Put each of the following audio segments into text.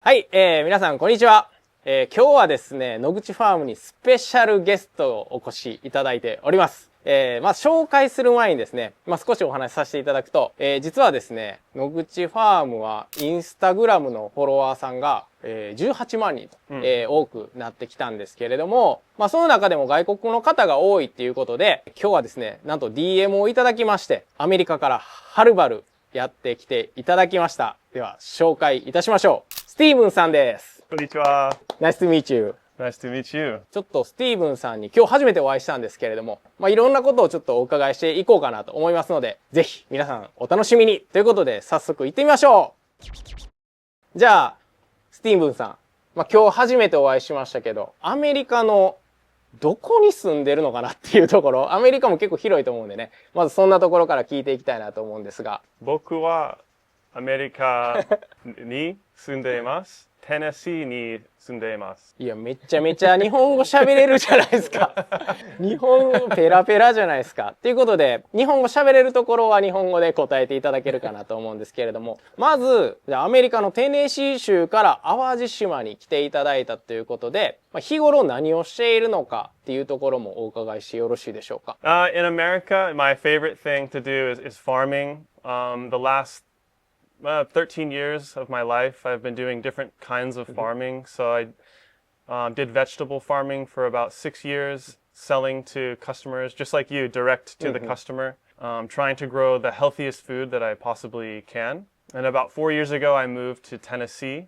はい、皆さんこんにちは。今日はですね、野口ファームにスペシャルゲストをお越しいただいております。紹介する前にですね、少しお話しさせていただくと、実はですね、野口ファームはインスタグラムのフォロワーさんが、18万人と、多くなってきたんですけれども、その中でも外国の方が多いっていうことで、今日はですね、なんと DM をいただきまして、アメリカからはるばるやってきていただきました。では、紹介いたしましょう。スティーブンさんです。こんにちは。Nice to meet you. Nice to meet you. ちょっとスティーブンさんに今日初めてお会いしたんですけれども、いろんなことをちょっとお伺いしていこうかなと思いますので、ぜひ皆さんお楽しみにということで早速行ってみましょう。じゃあ、スティーブンさん、今日初めてお会いしましたけど、アメリカのどこに住んでるのかなっていうところ、アメリカも結構広いと思うんでね、まずそんなところから聞いていきたいなと思うんですが。僕はアメリカに住んでいます。テネシーに住んでいます。いや、めちゃめちゃ日本語喋れるじゃないですか。日本語ペラペラじゃないですか。ということで、日本語喋れるところは日本語で答えていただけるかなと思うんですけれども、まず、じゃあアメリカのテネシー州から淡路島に来ていただいたということで、日頃何をしているのかっていうところもお伺いしてよろしいでしょうか。In America, my favorite thing to do is farming. The last 13 years of my life, I've been doing different kinds of farming. So I did vegetable farming for about 6 years, selling to customers, just like you, direct to the customer, trying to grow the healthiest food that I possibly can. And about 4 years ago, I moved to Tennessee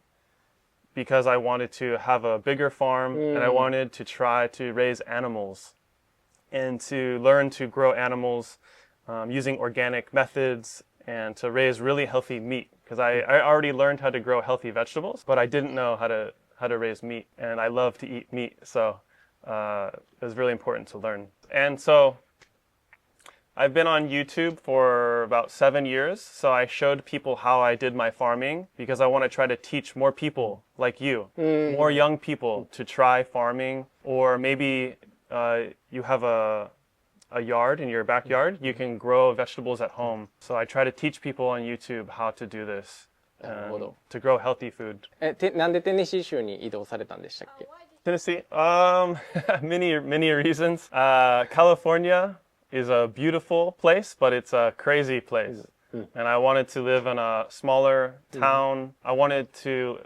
because I wanted to have a bigger farm and I wanted to try to raise animals and to learn to grow animals using organic methods and to raise really healthy meat because I already learned how to grow healthy vegetables, but I didn't know how to raise meat, and I love to eat meat, so it was really important to learn. And so I've been on YouTube for about 7 years, so I showed people how I did my farming because I want to try to teach more people like you, more young people to try farming, or maybe you have a yard in your backyard, you can grow vegetables at home. So I try to teach people on YouTube how to do this and to grow healthy food. なんでテネシー州に移動されたんでしたっけ？ Tennessee, many reasons. California is a beautiful place, but it's a crazy place. And I wanted to live in a smaller town. I wanted to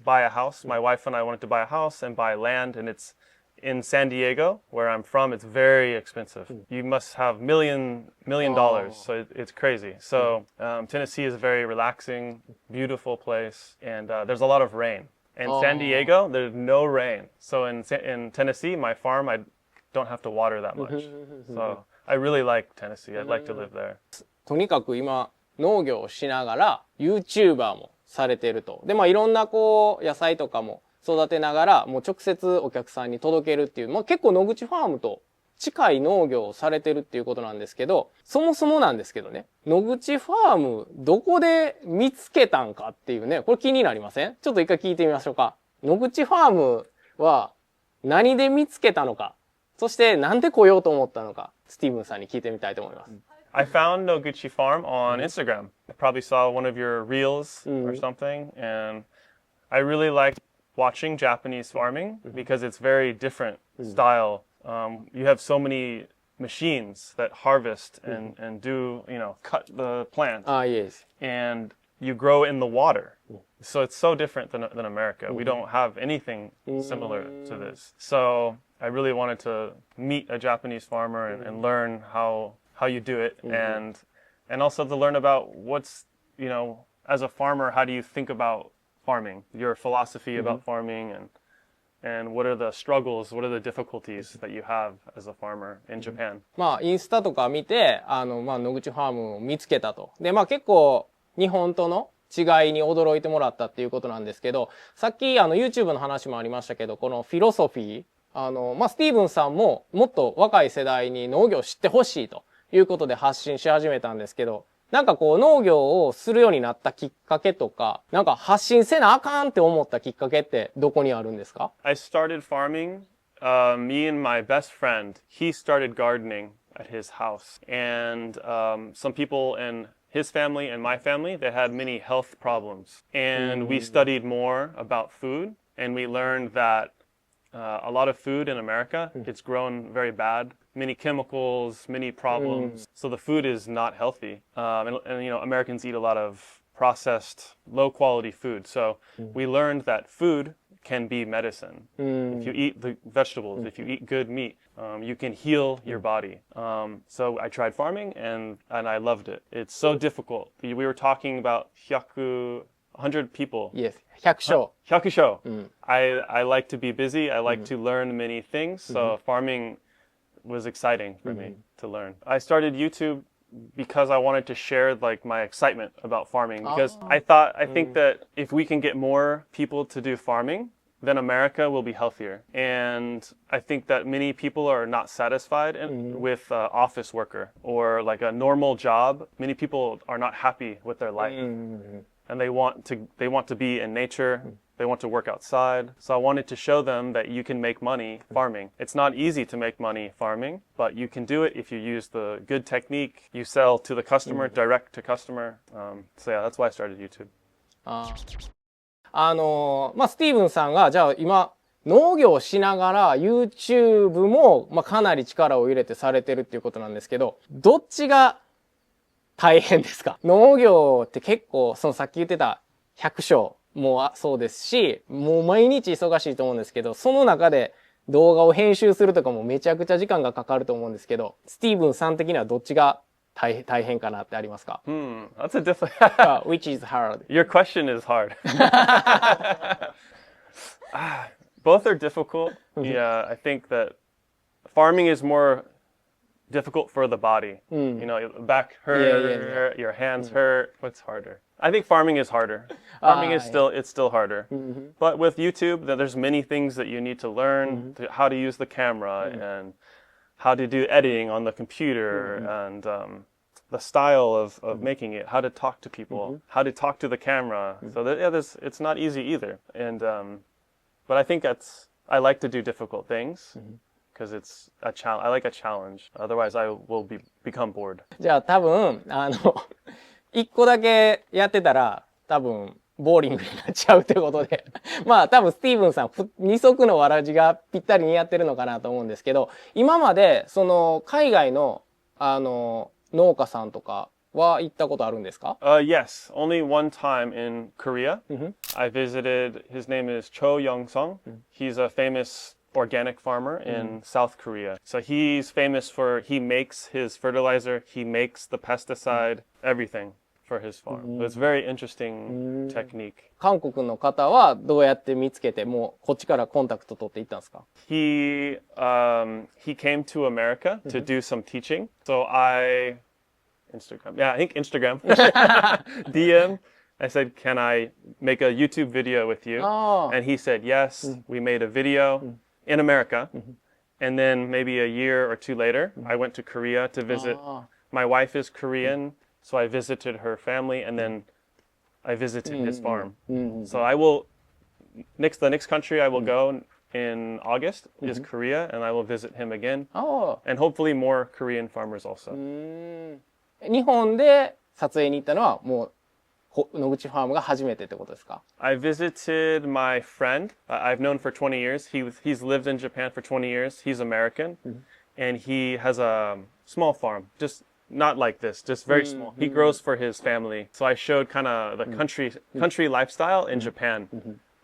buy a house. My wife and I wanted to buy a house and buy land, and it's in San Diego, where I'm from, it's very expensive. You must have million dollars, so it's crazy. So Tennessee is a very relaxing, beautiful place, and there's a lot of rain. In San Diego, there's no rain. So in Tennessee, my farm, I don't have to water that much. So I really like Tennessee. I'd like to live there. とにかく今、農業をしながら YouTuber もされていると。で、いろんな野菜とかも育てながら、もう直接お客さんに届けるっていう、結構野口ファームと近い農業をされてるっていうことなんですけど、そもそもなんですけどね、野口ファームどこで見つけたんかっていうね、これ気になりません？ちょっと一回聞いてみましょうか。野口ファームは何で見つけたのか、そしてなんで来ようと思ったのか、スティーブンさんに聞いてみたいと思います。I found Noguchi Farm on Instagram. I probably saw one of your reels or something, and I really liked watching Japanese farming because it's very different style. You have so many machines that harvest and do, cut the plant. Yes. And you grow in the water. So it's so different than America. We don't have anything similar to this. So I really wanted to meet a Japanese farmer and learn how you do it and also to learn about what's, as a farmer, how do you think about farming, your philosophy about farming, and what are the struggles, what are the difficulties that you have as a farmer in Japan? インスタとか見て、野口ファームを見つけたと。で、結構日本との違いに驚いてもらったっていうことなんですけど、さっきYouTube の話もありましたけど、このフィロソフィー、スティーブンさんももっと若い世代に農業を知ってほしいということで発信し始めたんですけど、農業をするようになったきっかけとか、発信せなあかんって思ったきっかけってどこにあるんですか？ I started farming, me and my best friend, he started gardening at his house. And some people in his family and my family, they had many health problems. And we studied more about food, and we learned that a lot of food in America, it's grown very bad. Many chemicals, many problems. So the food is not healthy. And you know, Americans eat a lot of processed, low quality food. So we learned that food can be medicine. If you eat the vegetables, if you eat good meat, you can heal your body. So I tried farming and I loved it. It's so difficult. We were talking about 100 people. Yes. 100勝。 Hyakusho. I like to be busy. I like to learn many things. So farming was exciting for me to learn. I started YouTube because I wanted to share like my excitement about farming, because I think that if we can get more people to do farming, then America will be healthier. And I think that many people are not satisfied with office worker or like a normal job. Many people are not happy with their life. And they want to be in nature. They want to work outside. So I wanted to show them that you can make money farming. It's not easy to make money farming, but you can do it if you use the good technique. You sell to the customer, direct to customer. So yeah, that's why I started YouTube. まあ、スティーブンさんが、じゃあ今、農業をしながら YouTube も、まあ、かなり力を入れてされてるっていうことなんですけど、どっちが大変ですか？農業って結構、そのさっき言ってた100勝もそうですし、もう毎日忙しいと思うんですけど、その中で動画を編集するとかもめちゃくちゃ時間がかかると思うんですけど、スティーブンさん的にはどっちが大変かなってありますか？ That's a different. Which is hard? Your question is hard. Both are difficult. Yeah, I think that farming is more difficult for the body. You know, your back hurt, your hands hurt. What's harder? I think farming is harder. Farming is still harder. But with YouTube, there's many things that you need to learn, how to use the camera and how to do editing on the computer and the style of making it, how to talk to people, how to talk to the camera. So it's not easy either. And but I think I like to do difficult things because it's a challenge. I like a challenge. Otherwise, I will become bored. じゃあ多分一個だけやってたら多分ボーリングになっちゃうということでまあ多分スティーブンさん二足のわらじがぴったりにやってるのかなと思うんですけど、今までその海外の農家さんとかは行ったことあるんですか？ Yes, only one time in Korea. I visited. His name is Cho Young-sung. He's a famous organic farmer in South Korea. So he's famous for he makes his fertilizer, he makes the pesticide, everything for his farm. So it's a very interesting technique. 韓国の方はどうやって見つけてもうこっちからコンタクト取っていったんですか？ He came to America to do some teaching. So Instagram. Yeah, I think Instagram. DM. I said, "Can I make a YouTube video with you?" And he said, "Yes." We made a video in America. And then maybe a year or two later, I went to Korea to visit. My wife is Korean, so I visited her family and then I visited his farm. So I will the next country I will go in August is Korea, and I will visit him again. And hopefully more Korean farmers also. 日本で撮影に行ったのはもう野口ファームが初めてってことですか？ I visited my friend I've known for 20 years. He's lived in Japan for 20 years. He's American, and he has a small farm, just not like this, just very small. He grows for his family. So I showed kind of the country lifestyle in Japan,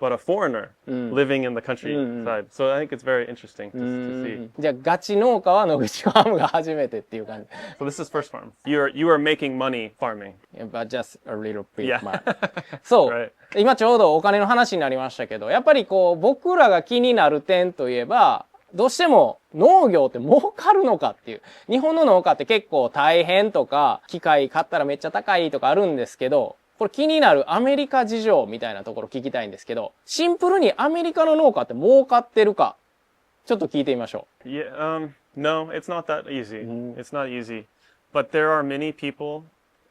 but a foreigner living in the countryside. So I think it's very interesting to see. じゃあガチ農家は野口ファームが初めてっていう感じ。 So this is first farm. You are making money farming. But just a little bit. Yeah. そう、Right. 今ちょうどお金の話になりましたけど、やっぱりこう僕らが気になる点といえば、どうしても農業って儲かるのかっていう。日本の農家って結構大変とか、機械買ったらめっちゃ高いとかあるんですけど、これ気になるアメリカ事情みたいなところ聞きたいんですけど、シンプルにアメリカの農家って儲かってるか、ちょっと聞いてみましょう。Yeah, no, it's not that easy. It's not easy. But there are many people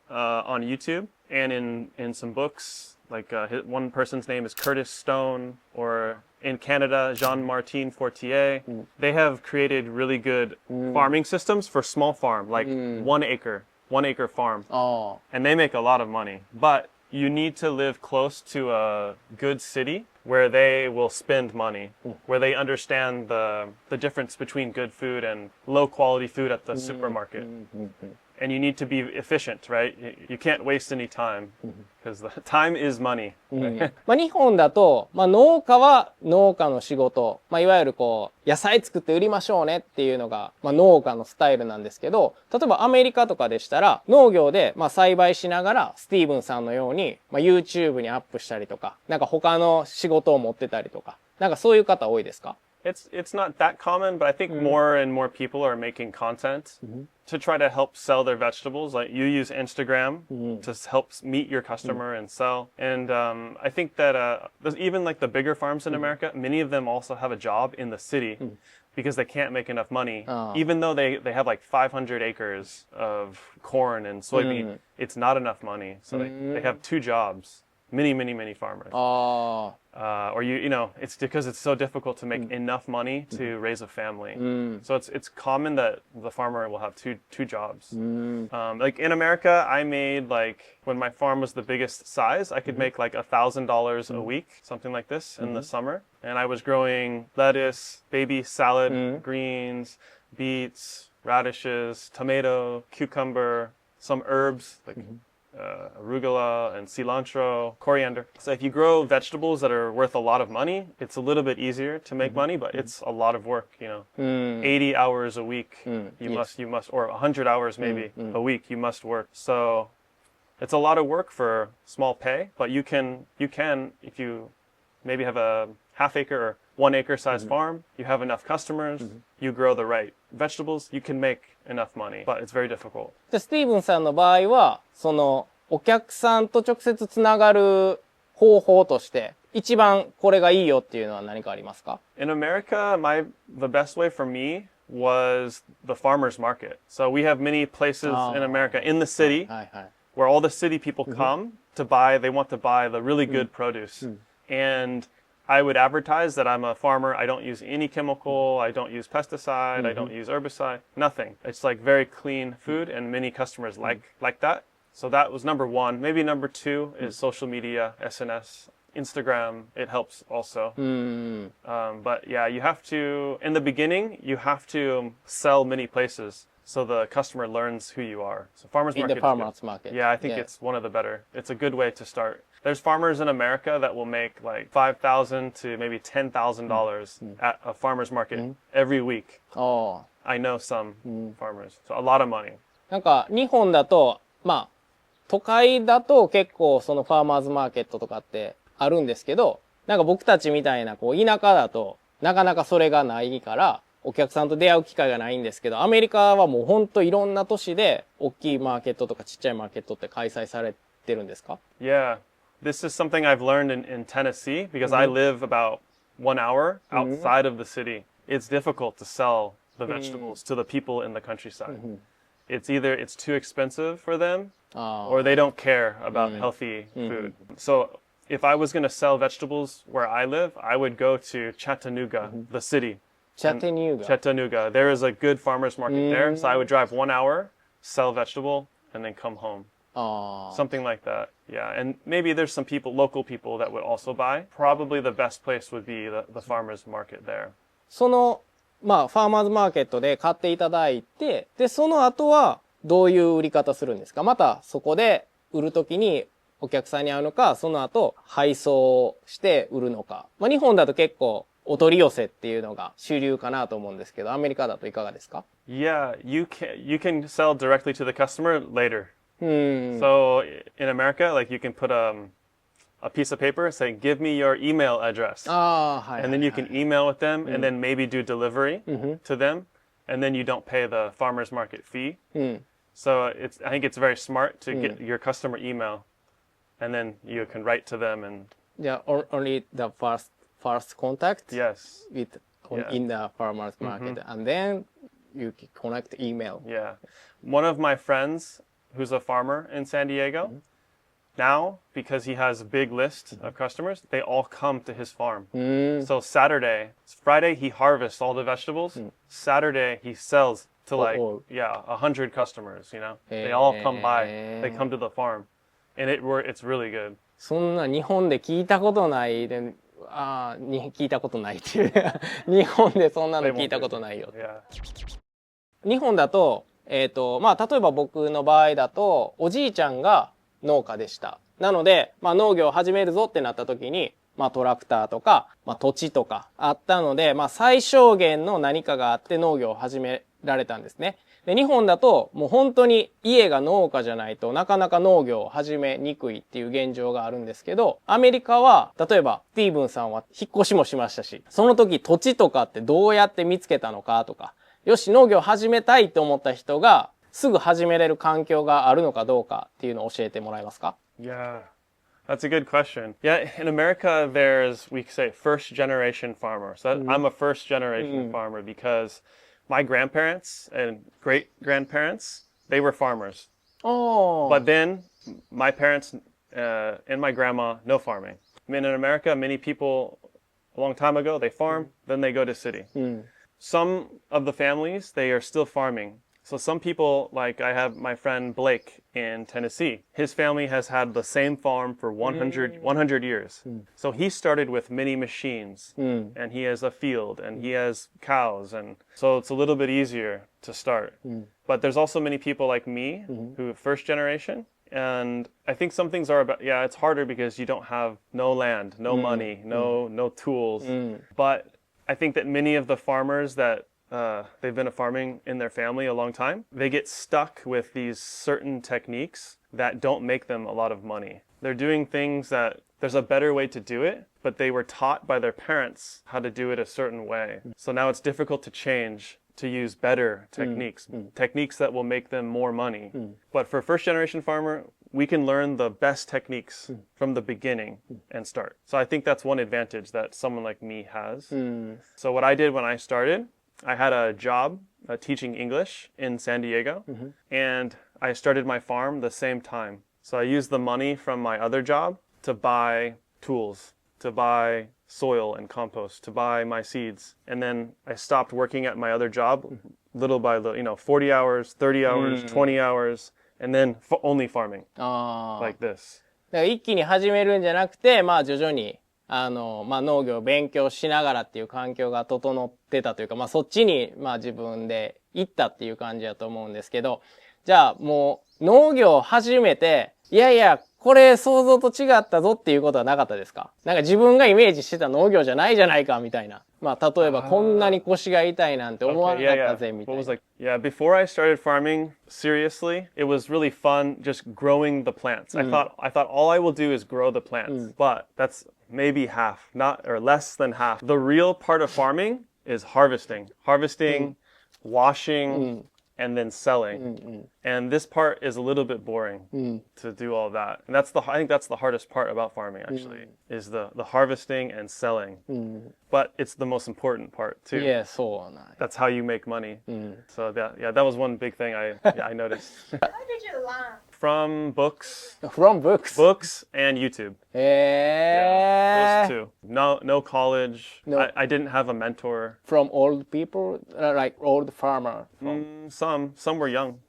on YouTube and in some books, like one person's name is Curtis Stone, or in Canada, Jean-Martin Fortier. They have created really good farming systems for small farm, like 1 acre. 1-acre farm, あ and they make a lot of money. But you need to live close to a good city where they will spend money, where they understand the difference between good food and low quality food at the supermarket. And you need to be efficient, right? You can't waste any time because the time is money. まあ、日本だと、まあ、農家は農家の仕事、まあ、いわゆるこう、野菜作って売りましょうねっていうのが、まあ、農家のスタイルなんですけど、例えばアメリカとかでしたら、農業で、まあ、栽培しながら、スティーブンさんのように、まあ、YouTube にアップしたりとか、なんか他の仕事を持ってたりとか、なんかそういう方多いですか？ It's not that common, but I think more and more people are making content to try to help sell their vegetables. Like you use Instagram to help meet your customer and sell. And I think that there's even like the bigger farms in America, many of them also have a job in the city because they can't make enough money. Even though they have like 500 acres of corn and soybean, it's not enough money. So they have 2 jobs. Many farmers. あ Or you know, it's because it's so difficult to make enough money to raise a family. So it's common that the farmer will have two jobs. Like in America, I made like when my farm was the biggest size, I could make like $1,000 a week, something like this in the summer. And I was growing lettuce, baby salad, greens, beets, radishes, tomato, cucumber, some herbs like arugula and cilantro, coriander. So if you grow vegetables that are worth a lot of money, it's a little bit easier to make money, but it's a lot of work, you know. 80 hours a week, you must, or 100 hours maybe a week, you must work. So it's a lot of work for small pay, but you can, if you maybe have a half-acre or 1-acre size farm, you have enough customers, you grow the right vegetables, you can make enough money, but it's very difficult. で、スティーブンさんの場合は、その、お客さんと直接つながる方法として、一番これがいいよっていうのは何かありますか？ In America, the best way for me was the farmer's market. So we have many places in America, in the city, はいはい。 where all the city people come to buy, they want to buy the really good produce. And I would advertise that I'm a farmer. I don't use any chemical. I don't use pesticide. I don't use herbicide. Nothing. It's like very clean food, and many customers like that. So that was number 1. Maybe number 2 is social media, SNS, Instagram. It helps also. But yeah, you have to, in the beginning, you have to sell many places so the customer learns who you are. So farmer's In market the is good. farmer's market. Yeah, I think it's one of the better. It's a good way to start. There's farmers in America that will make like $5,000 to maybe $10,000 at a farmer's market every week. ああ。 I know some farmers. So a lot of money. なんか日本だと、まあ、都会だと結構そのファーマーズマーケットとかってあるんですけど、なんか僕たちみたいなこう田舎だとなかなかそれがないから、お客さんと出会う機会がないんですけど、アメリカはもうほんといろんな都市で大きいマーケットとかちっちゃいマーケットって開催されてるんですか？ Yeah. This is something I've learned in Tennessee because I live about 1 hour outside of the city. It's difficult to sell the vegetables to the people in the countryside. It's too expensive for them, or they don't care about healthy food. So if I was going to sell vegetables where I live, I would go to Chattanooga, the city. Chattanooga. There is a good farmer's market there. So I would drive 1 hour, sell vegetable, and then come home. ああ。 Something like that. Yeah. And maybe there's some people, local people that would also buy. Probably the best place would be the farmer's market there. その、まあ、ファーマーズマーケットで買っていただいて、で、その後はどういう売り方するんですか？またそこで売るときにお客さんに会うのか、その後配送して売るのか。まあ、日本だと結構お取り寄せっていうのが主流かなと思うんですけど、アメリカだといかがですか？ Yeah. You can sell directly to the customer later. うん。 So in America, like you can put a piece of paper saying, give me your email address. ああ、はい。 And then you can email with them and then maybe do delivery to them. And then you don't pay the farmer's market fee. うん。 So I think it's very smart to get your customer email and then you can write to them and じゃあ、only the first contact yes. with Yeah. in the farmer's market and then you can connect email. Yeah. One of my friends who's a farmer in San Diego, now, because he has a big list of customers, they all come to his farm. So Friday he harvests all the vegetables. Saturday he sells to like, Oh. yeah, 100 customers, you know? They all come by. They come to the farm. And it's really good. そんな日本で聞いたことないで、聞いたことないっていう日本でそんなの聞いたことないよ。Yeah. 日本だと、まあ、例えば僕の場合だと、おじいちゃんが農家でした。なので、まあ、農業を始めるぞってなった時に、まあ、トラクターとか、まあ、土地とかあったので、まあ、最小限の何かがあって農業を始められたんですね。で、日本だともう本当に家が農家じゃないとなかなか農業を始めにくいっていう現状があるんですけど、アメリカは、例えばスティーブンさんは引っ越しもしましたし、その時土地とかってどうやって見つけたのかとか、よし、農業始めたいって思った人がすぐ始めれる環境があるのかどうかっていうのを教えてもらえますか？ Yeah. That's a good question. Yeah, in America, we say first generation farmer. So I'm a first generation farmer because my grandparents and great grandparents, they were farmers. おー。 But then my parents and my grandma, no farming. I mean, in America, many people a long time ago, they farm, then they go to city. Some of the families, they are still farming. So some people, like I have my friend Blake in Tennessee, his family has had the same farm for 100 years. So he started with many machines and he has a field and he has cows. And so it's a little bit easier to start. But there's also many people like me who are first generation. And I think some things are about, yeah, it's harder because you don't have no land, no money, no tools. But I think that many of the farmers that they've been farming in their family a long time, they get stuck with these certain techniques that don't make them a lot of money. They're doing things that there's a better way to do it, but they were taught by their parents how to do it a certain way. So now it's difficult to change to use better techniques, techniques that will make them more money. But for first generation farmer, we can learn the best techniques from the beginning and start. So I think that's one advantage that someone like me has. So what I did when I started, I had a job teaching English in San Diego, and I started my farm the same time. So I used the money from my other job to buy tools, to buy soil and compost, to buy my seeds. And then I stopped working at my other job little by little, 40 hours, 30 hours, 20 hours, and then only farming あー。 like this. だから一気に始めるんじゃなくて、まあ徐々に、まあ農業を勉強しながらっていう環境が整ってたというか、まあそっちに、まあ自分で行ったっていう感じだと思うんですけど、じゃあもう農業を始めて、いやいや、これ想像と違ったぞっていうことはなかったですか？なんか自分がイメージしてた農業じゃないじゃないかみたいな。まあ例えばこんなに腰が痛いなんて思わなかったぜみたいな。Yeah, before I started farming seriously, it was really fun just growing the plants. I thought all I will do is grow the plants. But that's maybe half, not or less than half. The real part of farming is harvesting. Harvesting, washing, and then selling. And this part is a little bit boring to do all that. And I think that's the hardest part about farming actually, is the harvesting and selling. But it's the most important part too. Yeah, そうなんや。 That's how you make money. So that was one big thing I noticed. How did you learn? From books, From books. books and YouTube. へ Those two. No college. No. I didn't have a mentor. From old people, like old farmer. Some were young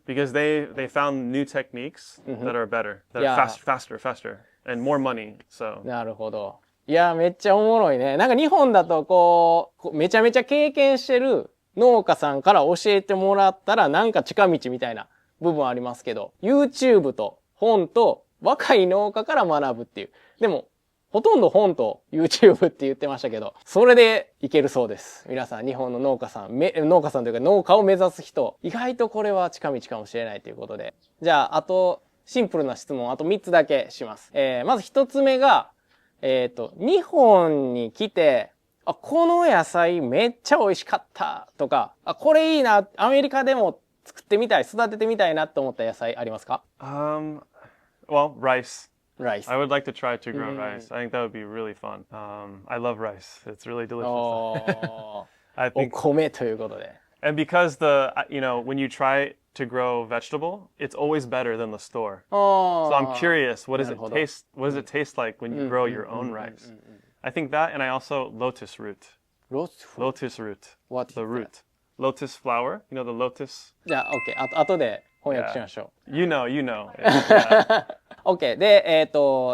because they found new techniques that are better, that Yeah. are faster, and more money. So なるほど。いや、めっちゃおもろいね。なんか日本だとこう、めちゃめちゃ経験してる農家さんから教えてもらったらなんか近道みたいな部分ありますけど、YouTube と本と若い農家から学ぶっていう。でも、ほとんど本と YouTube って言ってましたけど、それでいけるそうです。皆さん、日本の農家さん、農家さんというか農家を目指す人、意外とこれは近道かもしれないということで。じゃあ、あと、シンプルな質問、あと3つだけします。まず1つ目が、日本に来て、この野菜めっちゃ美味しかったとか、これいいな、アメリカでも作ってみたい、育ててみたいなと思った野菜ありますか？ well, rice. Rice. I would like to try to grow rice. I think that would be really fun. I love rice. It's really delicious. I お think, 米ということで。 and because when you try to grow vegetable, it's always better than the store. So I'm curious, what does it taste like when you grow your own rice? I think that, and I also lotus root. Lotus fruit. Lotus root. What is The root. lotus flower. You know the lotus? じゃあ、OK。後で翻訳しましょう。You know. Yeah. OK。で、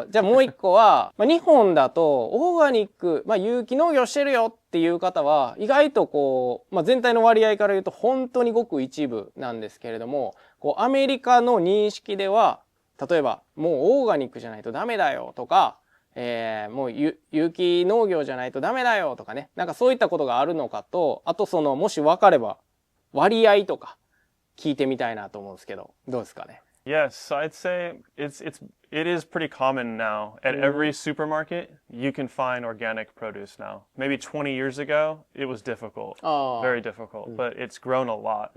じゃあもう一個は、日本だとオーガニック、有機農業してるよっていう方は、意外とこう、全体の割合から言うと本当にごく一部なんですけれども、こう、アメリカの認識では、例えば、もうオーガニックじゃないとダメだよとか、もう有機農業じゃないとダメだよとかね。なんかそういったことがあるのかと、あともし分かれば、割合とか聞いてみたいなと思うんですけど、どうですかね。Yes, I'd say it is pretty common now. At every supermarket, you can find organic produce now. Maybe 20 years ago, it was difficult, very difficult, but it's grown a lot.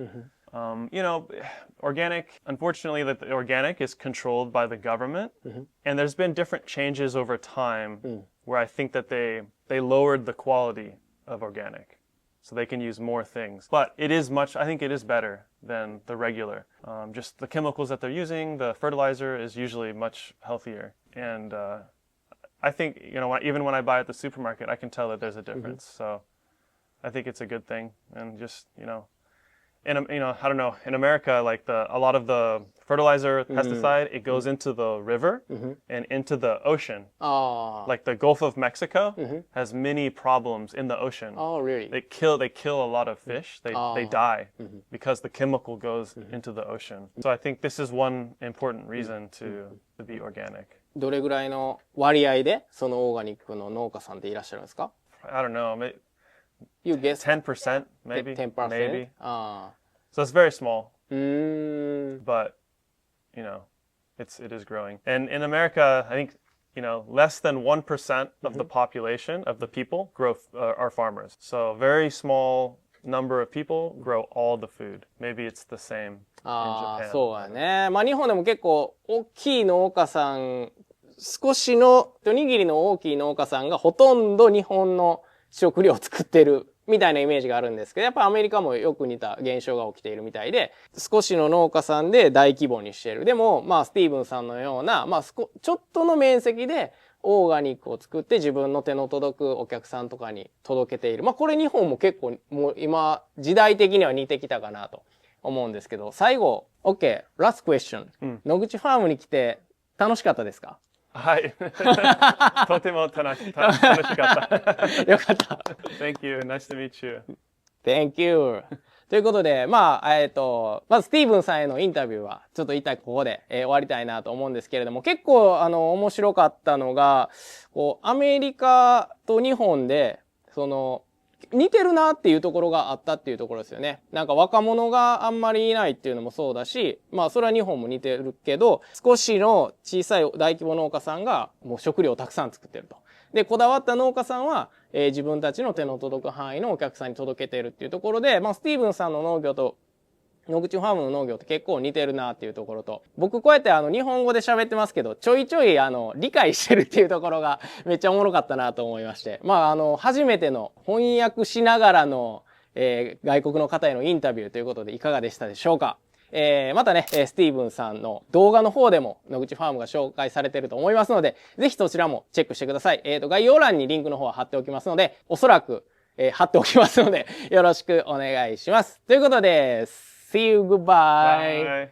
Organic, unfortunately, the organic is controlled by the government, and there's been different changes over time where I think that they lowered the quality of organic. So they can use more things. But I think it is better than the regular. Just the chemicals that they're using, the fertilizer is usually much healthier. And I think, even when I buy at the supermarket, I can tell that there's a difference. So I think it's a good thing. And just, I don't know, in America, like a lot of the fertilizer, pesticide, it goes into the river and into the ocean. Like the Gulf of Mexico has many problems in the ocean. Oh, really? They kill a lot of fish. They die because the chemical goes into the ocean. So I think this is one important reason to be organic. どれぐらいの割合でそのオーガニックの農家さんっていらっしゃるんですか？ I don't know, You guess 10% maybe. 10%? Maybe. So it's very small. うーん。 But it is growing. And in America, I think less than 1% of the population of the people are farmers. So a very small number of people grow all the food. Maybe it's the same in Japan. そうやね。日本でも結構大きい農家さん、少しの一握りの大きい農家さんがほとんど日本の食料を作ってるみたいなイメージがあるんですけど、やっぱアメリカもよく似た現象が起きているみたいで、少しの農家さんで大規模にしている。でも、スティーブンさんのような、ちょっとの面積でオーガニックを作って自分の手の届くお客さんとかに届けている。これ日本も結構もう今時代的には似てきたかなと思うんですけど、最後、OK、last question。野口ファームに来て楽しかったですか？はい。とても楽しかった。よかった。Thank you. Nice to meet you. Thank you. ということで、まずスティーブンさんへのインタビューは、ちょっと一旦ここで、終わりたいなと思うんですけれども、結構、面白かったのが、アメリカと日本で、似てるなっていうところがあったっていうところですよね。なんか若者があんまりいないっていうのもそうだし、それは日本も似てるけど、少しの小さい大規模農家さんがもう食料をたくさん作ってると。で、こだわった農家さんは、自分たちの手の届く範囲のお客さんに届けてるっていうところで、スティーブンさんの農業と野口ファームの農業って結構似てるなっていうところと、僕こうやって日本語で喋ってますけど、ちょいちょい理解してるっていうところがめっちゃおもろかったなと思いまして。初めての翻訳しながらの、外国の方へのインタビューということでいかがでしたでしょうか？またね、スティーブンさんの動画の方でも野口ファームが紹介されていると思いますので、ぜひそちらもチェックしてください。概要欄にリンクの方は貼っておきますので、おそらく、貼っておきますので、よろしくお願いします。ということで、See you, goodbye. Bye.